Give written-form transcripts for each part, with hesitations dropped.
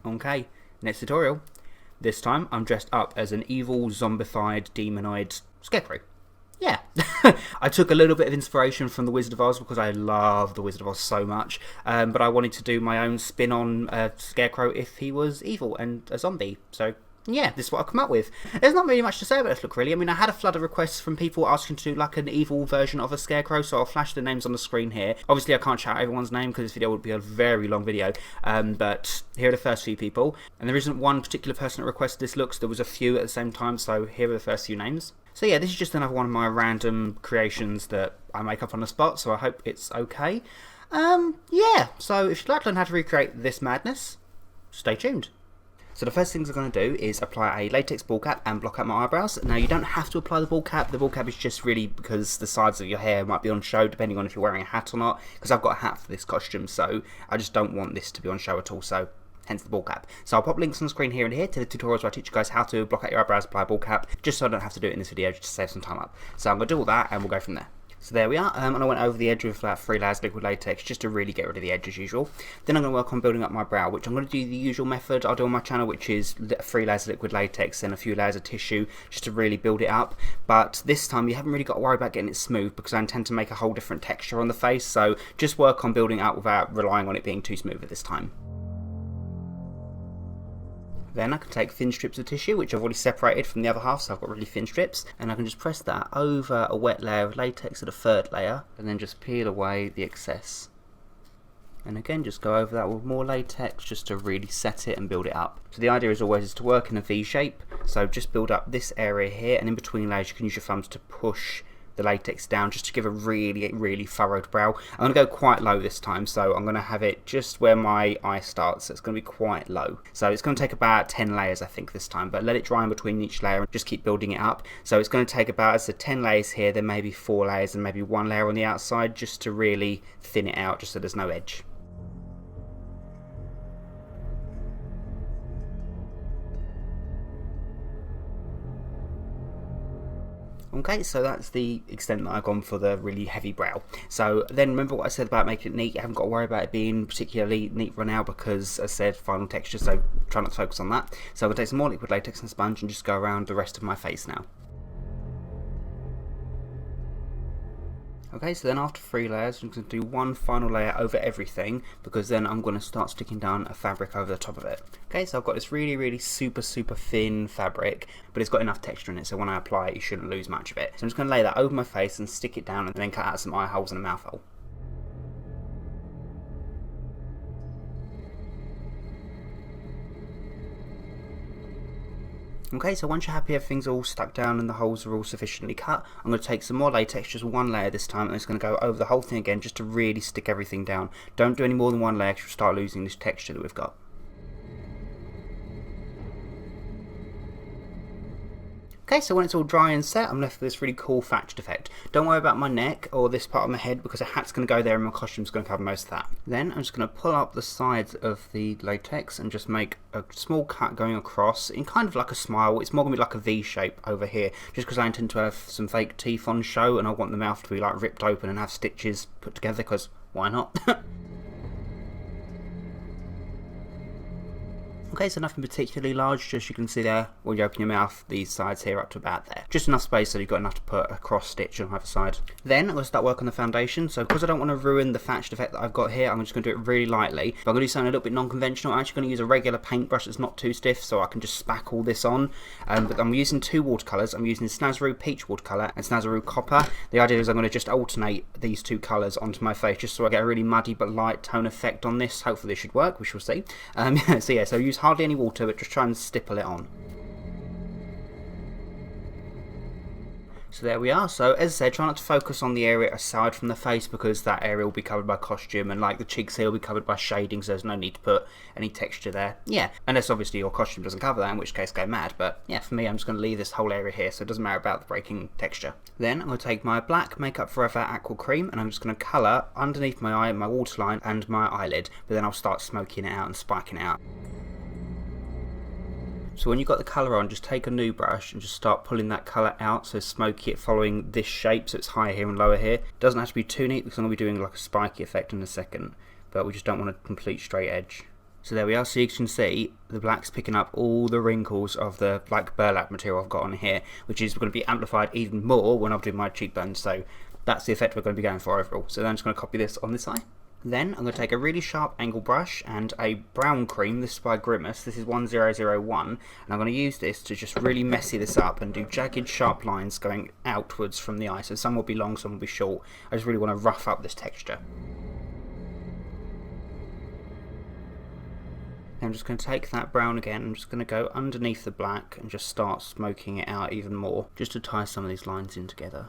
Okay, next tutorial. This time I'm dressed up as an evil, zombified, demonoid Scarecrow. Yeah, I took a little bit of inspiration from The Wizard of Oz because I love The Wizard of Oz so much, but I wanted to do my own spin on Scarecrow if he was evil and a zombie, so yeah, this is what I've come up with. There's not really much to say about this look, really. I mean, I had a flood of requests from people asking to do like an evil version of a Scarecrow, so I'll flash the names on the screen here. Obviously, I can't shout everyone's name because this video would be a very long video, but here are the first few people. And there isn't one particular person that requested this look, so there was a few at the same time, so here are the first few names. So yeah, this is just another one of my random creations that I make up on the spot, so I hope it's okay. Yeah, so if you'd like to learn how to recreate this madness, stay tuned. So the first things I'm going to do is apply a latex ball cap and block out my eyebrows. Now you don't have to apply the ball cap is just really because the sides of your hair might be on show depending on if you're wearing a hat or not, because I've got a hat for this costume, so I just don't want this to be on show at all, so hence the ball cap. So I'll pop links on the screen here and here to the tutorials where I teach you guys how to block out your eyebrows, apply a ball cap, just so I don't have to do it in this video, just to save some time up. So I'm going to do all that and we'll go from there. So there we are, and I went over the edge with about 3 layers of liquid latex just to really get rid of the edge as usual. Then I'm going to work on building up my brow, which I'm going to do the usual method I'll do on my channel, which is 3 layers of liquid latex and a few layers of tissue just to really build it up. But this time you haven't really got to worry about getting it smooth because I intend to make a whole different texture on the face, so just work on building it up without relying on it being too smooth at this time. Then I can take thin strips of tissue, which I've already separated from the other half, so I've got really thin strips, and I can just press that over a wet layer of latex at a third layer, and then just peel away the excess. And again, just go over that with more latex just to really set it and build it up. So the idea is always to work in a V shape, so just build up this area here, and in between layers you can use your thumbs to push the latex down just to give a really furrowed brow. I'm going to go quite low this time, so I'm going to have it just where my eye starts, so it's going to be quite low. So it's going to take about 10 layers I think this time, but let it dry in between each layer and just keep building it up. So it's going to take about, as I said, 10 layers here, then maybe 4 layers and maybe 1 layer on the outside just to really thin it out just so there's no edge. Okay, so that's the extent that I've gone for the really heavy brow. So then remember what I said about making it neat. You haven't got to worry about it being particularly neat right now because, as I said, final texture, so try not to focus on that. So I'm going to take some more liquid latex and sponge and just go around the rest of my face now. Okay, so then after 3 layers, I'm going to do 1 final layer over everything because then I'm going to start sticking down a fabric over the top of it. Okay, so I've got this really super thin fabric, but it's got enough texture in it, so when I apply it, you shouldn't lose much of it. So I'm just going to lay that over my face and stick it down and then cut out some eye holes and a mouth hole. Okay, so once you're happy everything's all stuck down and the holes are all sufficiently cut, I'm going to take some more latex, just 1 layer this time, and it's going to go over the whole thing again just to really stick everything down. Don't do any more than 1 layer because you'll start losing this texture that we've got. Okay, so when it's all dry and set, I'm left with this really cool thatched effect. Don't worry about my neck or this part of my head because a hat's going to go there and my costume's going to cover most of that. Then I'm just going to pull up the sides of the latex and just make a small cut going across in kind of like a smile. It's more going to be like a V shape over here just because I intend to have some fake teeth on show and I want the mouth to be like ripped open and have stitches put together because why not? Okay, so nothing particularly large, just you can see there, when you open your mouth, these sides here up to about there. Just enough space so you've got enough to put a cross stitch on either side. Then I'm going to start working on the foundation, so because I don't want to ruin the thatched effect that I've got here, I'm just going to do it really lightly. But I'm going to do something a little bit non-conventional. I'm actually going to use a regular paintbrush that's not too stiff, so I can just spackle this on. But I'm using 2 watercolours. I'm using Snazaroo Peach watercolour and Snazaroo Copper. The idea is I'm going to just alternate these 2 colours onto my face, just so I get a really muddy but light tone effect on this. Hopefully this should work, we shall see. So use hardly any water, but just try and stipple it on. So there we are. So as I said, try not to focus on the area aside from the face because that area will be covered by costume, and like the cheeks here will be covered by shading, so there's no need to put any texture there. Yeah, unless obviously your costume doesn't cover that, in which case go mad. But yeah, for me, I'm just going to leave this whole area here, so it doesn't matter about the breaking texture. Then I'm going to take my black Makeup Forever Aqua Cream, and I'm just going to colour underneath my eye, my waterline, and my eyelid. But then I'll start smoking it out and spiking it out. So when you've got the colour on, just take a new brush and just start pulling that colour out, so smoky it following this shape, so it's higher here and lower here. Doesn't have to be too neat because I'm going to be doing like a spiky effect in a second, but we just don't want a complete straight edge. So there we are, so you can see the black's picking up all the wrinkles of the like burlap material I've got on here, which is going to be amplified even more when I'm doing my cheekbones, so that's the effect we're going to be going for overall. So then I'm just going to copy this on this eye. Then I'm going to take a really sharp angle brush and a brown cream. This is by Grimas, this is 1001, and I'm going to use this to just really messy this up and do jagged sharp lines going outwards from the eye. So some will be long, some will be short. I just really want to rough up this texture. I'm just going to take that brown again, I'm just going to go underneath the black and just start smoking it out even more, just to tie some of these lines in together.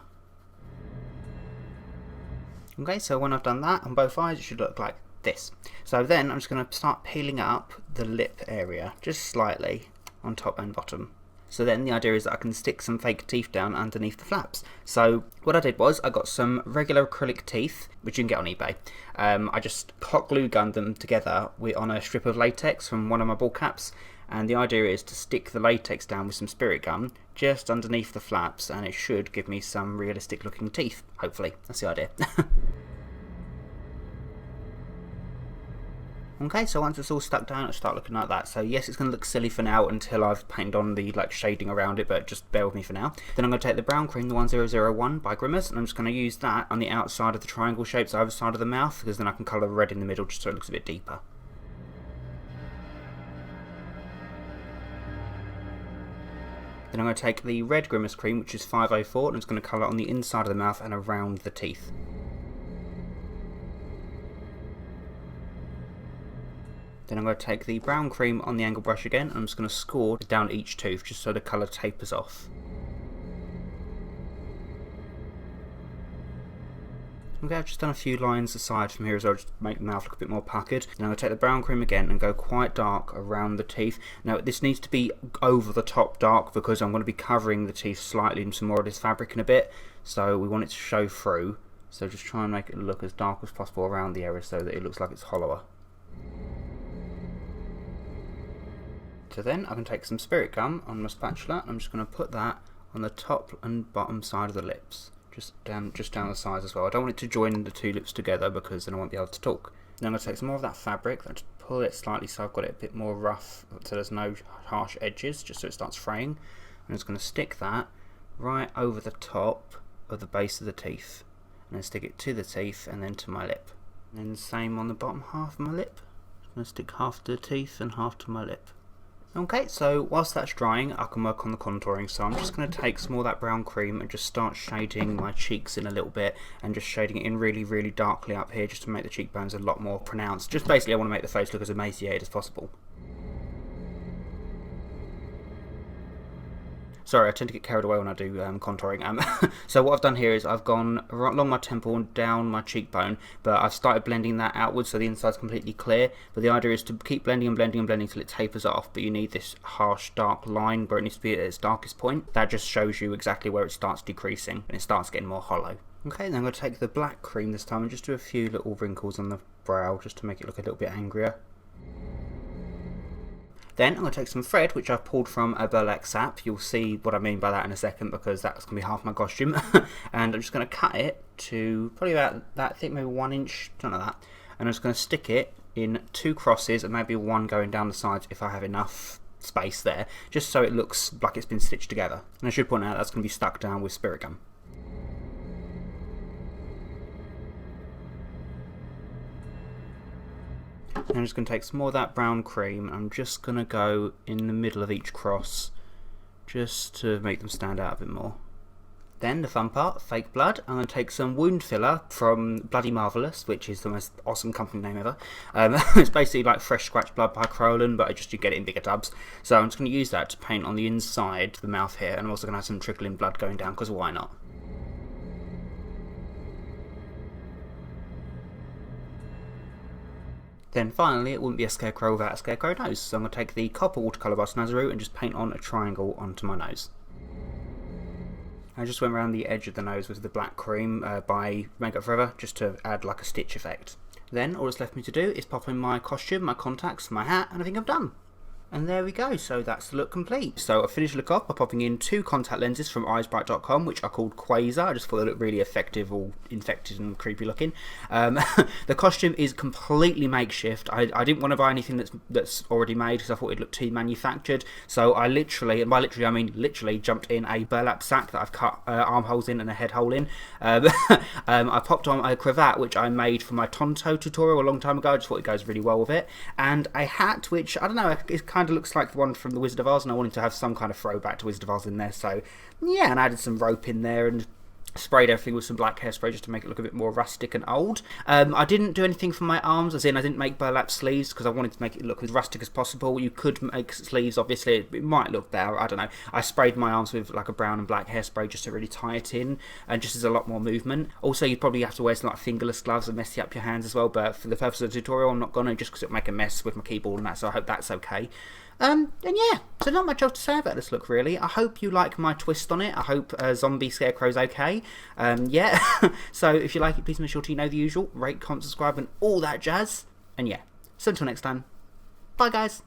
Okay, so when I've done that on both eyes, it should look like this. So then I'm just going to start peeling up the lip area, just slightly, on top and bottom. So then the idea is that I can stick some fake teeth down underneath the flaps. So what I did was I got some regular acrylic teeth, which you can get on eBay. I just hot glue gunned them together on a strip of latex from one of my bald caps. And the idea is to stick the latex down with some spirit gum just underneath the flaps, and it should give me some realistic looking teeth, hopefully. That's the idea. Okay, so once it's all stuck down, it'll start looking like that. So yes, it's going to look silly for now until I've painted on the shading around it, but just bear with me for now. Then I'm going to take the brown cream, the 1001 by Grimas, and I'm just going to use that on the outside of the triangle shapes either side of the mouth, because then I can colour the red in the middle just so it looks a bit deeper. Then I'm going to take the red Grimas cream, which is 504, and I'm just going to colour on the inside of the mouth and around the teeth. Then I'm going to take the brown cream on the angle brush again, and I'm just going to score down each tooth just so the colour tapers off. Okay, I've just done a few lines aside from here as well, just to make the mouth look a bit more puckered. Then I'm going to take the brown cream again and go quite dark around the teeth. Now this needs to be over the top dark because I'm going to be covering the teeth slightly in some more of this fabric in a bit, so we want it to show through. So just try and make it look as dark as possible around the area so that it looks like it's hollower. So then I can take some spirit gum on my spatula, and I'm just going to put that on the top and bottom side of the lips, just down the sides as well. I don't want it to join the two lips together because then I won't be able to talk. Then I'm going to take some more of that fabric and just pull it slightly so I've got it a bit more rough, so there's no harsh edges, just so it starts fraying. I'm just going to stick that right over the top of the base of the teeth, and then stick it to the teeth and then to my lip. And then the same on the bottom half of my lip. I'm going to stick half to the teeth and half to my lip. Okay, so whilst that's drying, I can work on the contouring. So I'm just going to take some more of that brown cream and just start shading my cheeks in a little bit, and just shading it in really, really darkly up here just to make the cheekbones a lot more pronounced. Just basically I want to make the face look as emaciated as possible. Sorry, I tend to get carried away when I do contouring. So what I've done here is I've gone along my temple and down my cheekbone, but I've started blending that outwards so the inside's completely clear. But the idea is to keep blending and blending and blending till it tapers off, but you need this harsh dark line where it needs to be at its darkest point. That just shows you exactly where it starts decreasing and it starts getting more hollow. Okay, then I'm going to take the black cream this time and just do a few little wrinkles on the brow just to make it look a little bit angrier. Then I'm going to take some thread, which I've pulled from a burlap sap. You'll see what I mean by that in a second because that's going to be half my costume. And I'm just going to cut it to probably about that thick, maybe 1 inch, something like that. And I'm just going to stick it in 2 crosses and maybe 1 going down the sides if I have enough space there, just so it looks like it's been stitched together. And I should point out that's going to be stuck down with spirit gum. And I'm just going to take some more of that brown cream, and I'm just going to go in the middle of each cross just to make them stand out a bit more. Then the fun part, fake blood. I'm going to take some wound filler from Bloody Marvellous, which is the most awesome company name ever. It's basically like fresh scratch blood by Crowland, but you get it in bigger tubs. So I'm just going to use that to paint on the inside of the mouth here, and I'm also going to have some trickling blood going down because why not? Then finally, it wouldn't be a scarecrow without a scarecrow nose, so I'm going to take the copper watercolour by Snazaroo and just paint on a triangle onto my nose. I just went around the edge of the nose with the black cream by Makeup Forever, just to add like a stitch effect. Then all that's left me to do is pop in my costume, my contacts, my hat, and I think I'm done. And there we go, so that's the look complete. So I finished the look off by popping in 2 contact lenses from eyesbright.com, which are called Quasar. I just thought they looked really effective, all infected and creepy looking. The costume is completely makeshift. I didn't want to buy anything that's already made because I thought it looked too manufactured. So I literally, and by literally I mean literally, jumped in a burlap sack that I've cut armholes in and a head hole in. I popped on a cravat which I made for my Tonto tutorial a long time ago. I just thought it goes really well with it. And a hat which, I don't know, it kind of looks like the one from the Wizard of Oz, and I wanted to have some kind of throwback to Wizard of Oz in there. So yeah, and I added some rope in there and sprayed everything with some black hairspray just to make it look a bit more rustic and old. I didn't do anything for my arms, as in I didn't make burlap sleeves because I wanted to make it look as rustic as possible. You could make sleeves, obviously, it might look better, I don't know. I sprayed my arms with like a brown and black hairspray just to really tie it in, and just as a lot more movement. Also, you'd probably have to wear some like fingerless gloves and messy up your hands as well, but for the purpose of the tutorial I'm not gonna, just because it'll make a mess with my keyboard and that, so I hope that's okay. And yeah, so not much else to say about this look really. I hope you like my twist on it. I hope Zombie Scarecrow's okay. Yeah, so if you like it, please make sure to know the usual. Rate, comment, subscribe and all that jazz. And yeah, so until next time, bye guys.